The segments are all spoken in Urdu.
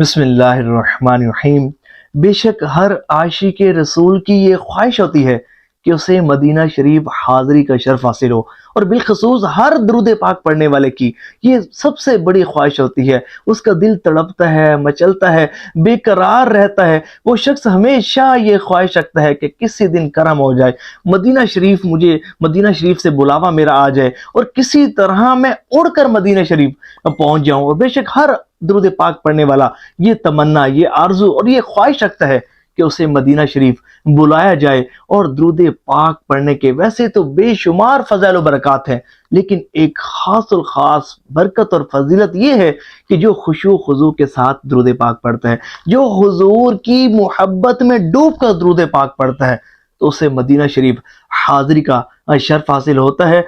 بسم اللہ الرحمن الرحیم۔ بے شک ہر عاشق رسول کی یہ خواہش ہوتی ہے کہ اسے مدینہ شریف حاضری کا شرف حاصل ہو، اور بالخصوص ہر درود پاک پڑھنے والے کی یہ سب سے بڑی خواہش ہوتی ہے۔ اس کا دل تڑپتا ہے، مچلتا ہے، بے قرار رہتا ہے۔ وہ شخص ہمیشہ یہ خواہش رکھتا ہے کہ کسی دن کرم ہو جائے، مدینہ شریف سے بلاوا میرا آ جائے اور کسی طرح میں اڑ کر مدینہ شریف پہنچ جاؤں۔ اور بے شک ہر درود پاک پڑھنے والا یہ تمنا، یہ آرزو اور یہ خواہش رکھتا ہے کہ اسے مدینہ شریف بلایا جائے۔ اور درود پاک پڑھنے کے ویسے تو بے شمار فضائل و برکات ہیں، لیکن ایک خاص الخاص برکت اور فضیلت یہ ہے کہ جو خشوع و خضوع کے ساتھ درود پاک پڑھتا ہے، جو حضور کی محبت میں ڈوب کر درود پاک پڑھتا ہے، تو اسے مدینہ شریف حاضری کا شرف حاصل ہوتا ہے۔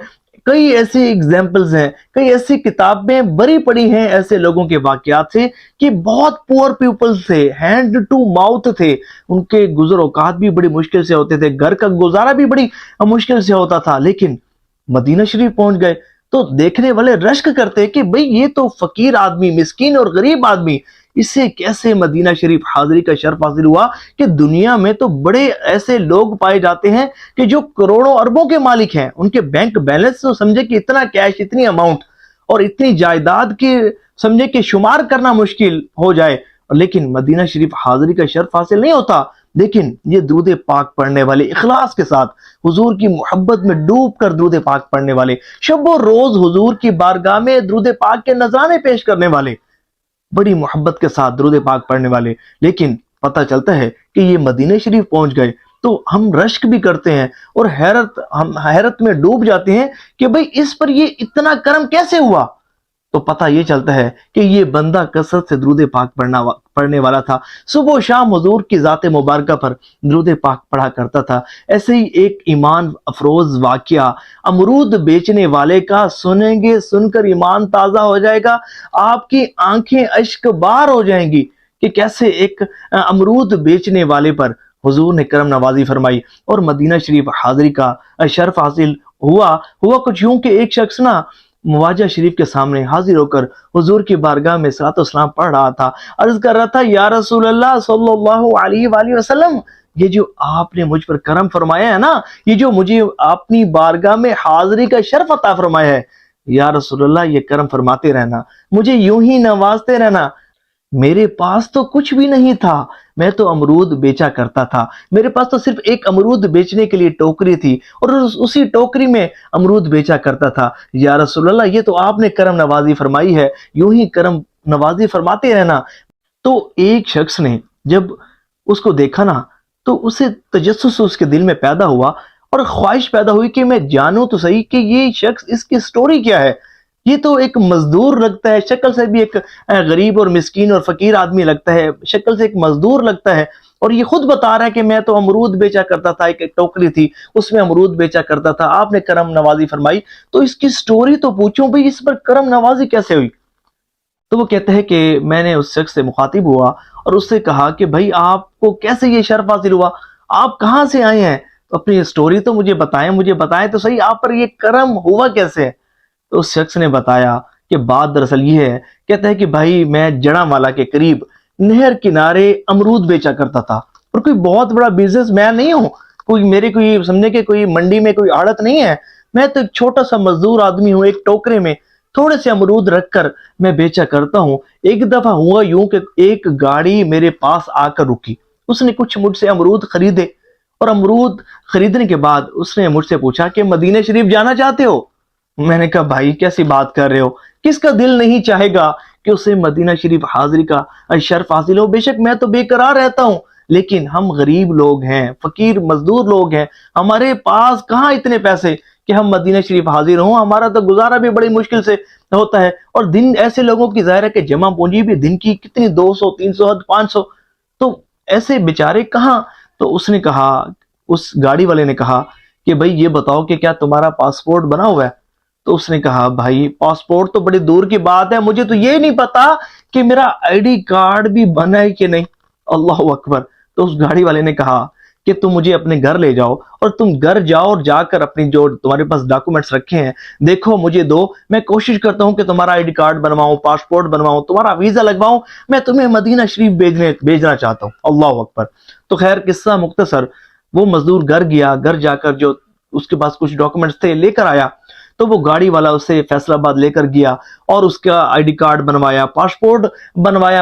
کئی ایسی ایگزامپلز ہیں، کئی ایسی کتابیں بری پڑی ہیں ایسے لوگوں کے واقعات سے کہ بہت پور پیپلز تھے، ہینڈ ٹو ماؤتھ تھے، ان کے گزر اوقات بھی بڑی مشکل سے ہوتے تھے، گھر کا گزارا بھی بڑی مشکل سے ہوتا تھا، لیکن مدینہ شریف پہنچ گئے تو دیکھنے والے رشک کرتے کہ بھئی یہ تو فقیر آدمی، مسکین اور غریب آدمی، اسے کیسے مدینہ شریف حاضری کا شرف حاصل ہوا؟ کہ دنیا میں تو بڑے ایسے لوگ پائے جاتے ہیں کہ جو کروڑوں اربوں کے مالک ہیں، ان کے بینک بیلنس تو سمجھے کہ اتنا کیش، اتنی اماؤنٹ اور اتنی جائیداد کی سمجھے کہ شمار کرنا مشکل ہو جائے، لیکن مدینہ شریف حاضری کا شرف حاصل نہیں ہوتا۔ لیکن یہ درود پاک پڑھنے والے، اخلاص کے ساتھ حضور کی محبت میں ڈوب کر درود پاک پڑھنے والے، شب و روز حضور کی بارگاہ میں درود پاک کے نذرانے پیش کرنے والے، بڑی محبت کے ساتھ درود پاک پڑھنے والے، لیکن پتہ چلتا ہے کہ یہ مدینہ شریف پہنچ گئے تو ہم رشک بھی کرتے ہیں اور ہم حیرت میں ڈوب جاتے ہیں کہ بھئی اس پر یہ اتنا کرم کیسے ہوا؟ تو پتہ یہ چلتا ہے کہ یہ بندہ کثرت سے درود پاک پڑھنے والا تھا، صبح و شام حضور کی ذات مبارکہ پر درود پاک پڑھا کرتا تھا۔ ایسے ہی ایک ایمان افروز واقعہ امرود بیچنے والے کا سنیں گے، سن کر ایمان تازہ ہو جائے گا، آپ کی آنکھیں اشک بار ہو جائیں گی کہ کیسے ایک امرود بیچنے والے پر حضور نے کرم نوازی فرمائی اور مدینہ شریف حاضری کا شرف حاصل ہوا کچھ یوں کہ ایک شخص نا مواجہ شریف کے سامنے حاضر ہو کر حضور کی بارگاہ میں صلاۃ و سلام پڑھ رہا تھا، عرض کر رہا تھا، یا رسول اللہ صلی اللہ علیہ وآلہ وسلم، یہ جو آپ نے مجھ پر کرم فرمایا ہے نا، یہ جو مجھے اپنی بارگاہ میں حاضری کا شرف عطا فرمایا ہے، یا رسول اللہ یہ کرم فرماتے رہنا، مجھے یوں ہی نوازتے رہنا۔ میرے پاس تو کچھ بھی نہیں تھا، میں تو امرود بیچا کرتا تھا، میرے پاس تو صرف ایک امرود بیچنے کے لیے ٹوکری تھی اور اسی ٹوکری میں امرود بیچا کرتا تھا، یا رسول اللہ یہ تو آپ نے کرم نوازی فرمائی ہے، یوں ہی کرم نوازی فرماتے رہنا۔ تو ایک شخص نے جب اس کو دیکھا نا تو اسے تجسس اس کے دل میں پیدا ہوا اور خواہش پیدا ہوئی کہ میں جانوں تو صحیح کہ یہ شخص، اس کی سٹوری کیا ہے۔ یہ تو ایک مزدور لگتا ہے، شکل سے بھی ایک غریب اور مسکین اور فقیر آدمی لگتا ہے، شکل سے ایک مزدور لگتا ہے، اور یہ خود بتا رہا ہے کہ میں تو امرود بیچا کرتا تھا، ایک ٹوکری تھی اس میں امرود بیچا کرتا تھا، آپ نے کرم نوازی فرمائی، تو اس کی سٹوری تو پوچھوں بھئی اس پر کرم نوازی کیسے ہوئی؟ تو وہ کہتا ہے کہ میں نے اس شخص سے مخاطب ہوا اور اس سے کہا کہ بھائی آپ کو کیسے یہ شرف حاصل ہوا، آپ کہاں سے آئے ہیں، اپنی سٹوری تو مجھے بتائیں تو صحیح، آپ پر یہ کرم ہوا کیسے ہے؟ تو اس شخص نے بتایا کہ بات دراصل یہ ہے، کہتا ہے کہ بھائی میں جڑامالا کے قریب نہر کنارے امرود بیچا کرتا تھا، اور کوئی بہت بڑا بزنس مین نہیں ہوں، کوئی سمجھے کہ کوئی منڈی میں کوئی آڑت نہیں ہے، میں تو ایک چھوٹا سا مزدور آدمی ہوں، ایک ٹوکرے میں تھوڑے سے امرود رکھ کر میں بیچا کرتا ہوں۔ ایک دفعہ ہوا یوں کہ ایک گاڑی میرے پاس آ کر رکی، اس نے کچھ مجھ سے امرود خریدے، اور امرود خریدنے کے بعد اس نے مجھ سے پوچھا کہ مدینہ شریف جانا چاہتے ہو؟ میں نے کہا بھائی کیسی بات کر رہے ہو، کس کا دل نہیں چاہے گا کہ اسے مدینہ شریف حاضری کا شرف حاصل ہو؟ بے شک میں تو بے قرار رہتا ہوں، لیکن ہم غریب لوگ ہیں، فقیر مزدور لوگ ہیں، ہمارے پاس کہاں اتنے پیسے کہ ہم مدینہ شریف حاضر ہوں، ہمارا تو گزارا بھی بڑی مشکل سے ہوتا ہے، اور دن ایسے لوگوں کی ظاہر ہے کہ جمع پونجی بھی دن کی کتنی 200 300 500، تو ایسے بیچارے کہاں؟ تو اس نے کہا، اس گاڑی والے نے کہا کہ بھائی یہ بتاؤ کہ کیا تمہارا پاسپورٹ بنا ہوا ہے؟ تو اس نے کہا بھائی پاسپورٹ تو بڑی دور کی بات ہے، مجھے تو یہ نہیں پتا کہ میرا آئی ڈی کارڈ بھی بنا ہے کہ نہیں۔ اللہ اکبر۔ تو اس گاڑی والے نے کہا کہ تم مجھے اپنے گھر لے جاؤ اور تم گھر جاؤ اور جا کر اپنی جو تمہارے پاس ڈاکومنٹس رکھے ہیں دیکھو مجھے دو، میں کوشش کرتا ہوں کہ تمہارا آئی ڈی کارڈ بنواؤں، پاسپورٹ بنواؤں، تمہارا ویزا لگواؤں، میں تمہیں مدینہ شریف بھیجنا چاہتا ہوں۔ اللہ اکبر۔ تو خیر قصہ مختصر، وہ مزدور گھر گیا، گھر جا کر جو اس کے پاس کچھ ڈاکومنٹس تھے لے کر آیا، تو وہ گاڑی والا اسے فیصل آباد لے کر گیا اور اس کا آئی ڈی کارڈ بنوایا،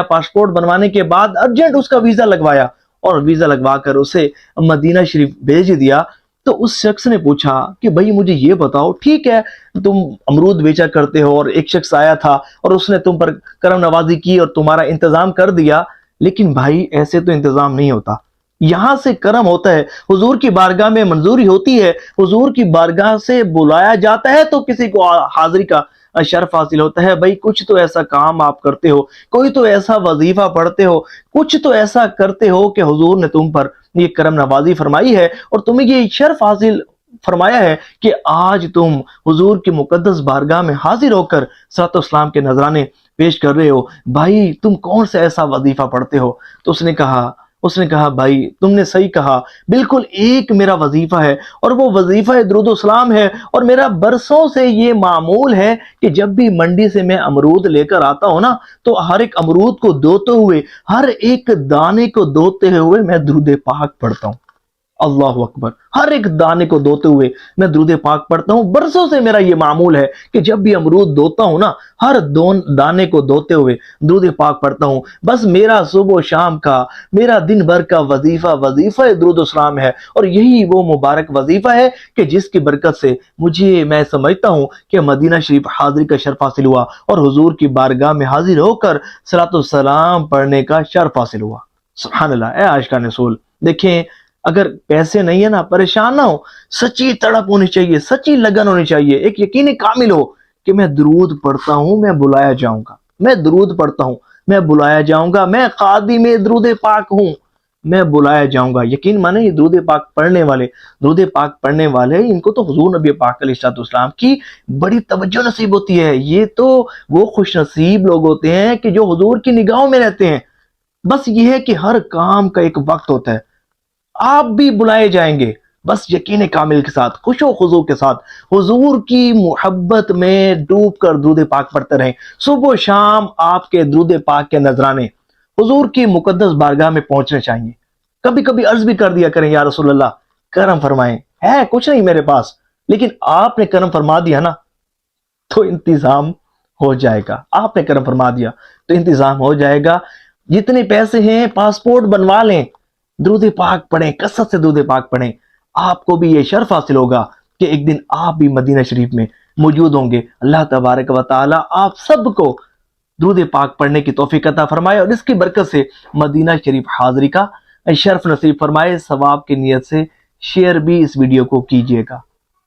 پاسپورٹ بنوانے کے بعد ارجنٹ اس کا ویزا لگوایا اور ویزا لگوا کر اسے مدینہ شریف بھیج دیا۔ تو اس شخص نے پوچھا کہ بھائی مجھے یہ بتاؤ، ٹھیک ہے تم امرود بیچا کرتے ہو اور ایک شخص آیا تھا اور اس نے تم پر کرم نوازی کی اور تمہارا انتظام کر دیا، لیکن بھائی ایسے تو انتظام نہیں ہوتا، یہاں سے کرم ہوتا ہے، حضور کی بارگاہ میں منظوری ہوتی ہے، حضور کی بارگاہ سے بلایا جاتا ہے تو کسی کو حاضری کا شرف حاصل ہوتا ہے۔ بھائی کچھ تو ایسا کام آپ کرتے ہو، کوئی تو ایسا وظیفہ پڑھتے ہو، کچھ تو ایسا کرتے ہو کہ حضور نے تم پر یہ کرم نوازی فرمائی ہے اور تمہیں یہ شرف حاصل فرمایا ہے کہ آج تم حضور کی مقدس بارگاہ میں حاضر ہو کر صلاۃ والسلام کے نذرانے پیش کر رہے ہو، بھائی تم کون سے ایسا وظیفہ پڑھتے ہو؟ تو اس نے کہا بھائی تم نے صحیح کہا، بالکل ایک میرا وظیفہ ہے اور وہ وظیفہ درود و سلام ہے، اور میرا برسوں سے یہ معمول ہے کہ جب بھی منڈی سے میں امرود لے کر آتا ہوں نا تو ہر ایک امرود کو دھوتے ہوئے، ہر ایک دانے کو دھوتے ہوئے میں درود پاک پڑھتا ہوں۔ اللہ اکبر۔ ہر ایک دانے کو دھوتے ہوئے میں درود پاک پڑھتا ہوں، برسوں سے میرا یہ معمول ہے کہ جب بھی امرود دھوتا ہوں نا ہر دانے کو دھوتے ہوئے درود پاک پڑھتا ہوں۔ بس میرا صبح و شام کا، میرا دن بھر کا وظیفہ درود و سلام ہے، اور یہی وہ مبارک وظیفہ ہے کہ جس کی برکت سے میں سمجھتا ہوں کہ مدینہ شریف حاضری کا شرف حاصل ہوا اور حضور کی بارگاہ میں حاضر ہو کر صلاۃ والسلام پڑھنے کا شرف حاصل ہوا۔ سبحان اللہ۔ اے عاشقان رسول، دیکھیں اگر پیسے نہیں ہے نا، پریشان نہ ہو، سچی تڑپ ہونی چاہیے، سچی لگن ہونی چاہیے، ایک یقین کامل ہو کہ میں درود پڑھتا ہوں، میں بلایا جاؤں گا، میں درود پڑھتا ہوں، میں بلایا جاؤں گا، میں خادم درود پاک ہوں، میں بلایا جاؤں گا۔ یقین مانے یہ درود پاک پڑھنے والے ان کو تو حضور نبی پاک علیہ السلام کی بڑی توجہ نصیب ہوتی ہے۔ یہ تو وہ خوش نصیب لوگ ہوتے ہیں کہ جو حضور کی نگاہوں میں رہتے ہیں۔ بس یہ ہے کہ ہر کام کا ایک وقت ہوتا ہے، آپ بھی بلائے جائیں گے، بس یقین کامل کے ساتھ، خوش و خضوع کے ساتھ حضور کی محبت میں ڈوب کر درود پاک پڑھتے رہیں۔ صبح و شام آپ کے درود پاک کے نذرانے حضور کی مقدس بارگاہ میں پہنچنے چاہیے۔ کبھی کبھی عرض بھی کر دیا کریں یا رسول اللہ کرم فرمائیں، ہے کچھ نہیں میرے پاس، لیکن آپ نے کرم فرما دیا نا تو انتظام ہو جائے گا، آپ نے کرم فرما دیا تو انتظام ہو جائے گا۔ جتنے پیسے ہیں پاسپورٹ بنوا لیں، درود پاک پڑھیں، کثرت سے درود پاک پڑھیں، آپ کو بھی یہ شرف حاصل ہوگا کہ ایک دن آپ بھی مدینہ شریف میں موجود ہوں گے۔ اللہ تبارک و تعالی آپ سب کو درود پاک پڑھنے کی توفیق عطا فرمائے اور اس کی برکت سے مدینہ شریف حاضری کا شرف نصیب فرمائے۔ ثواب کی نیت سے شیئر بھی اس ویڈیو کو کیجیے گا۔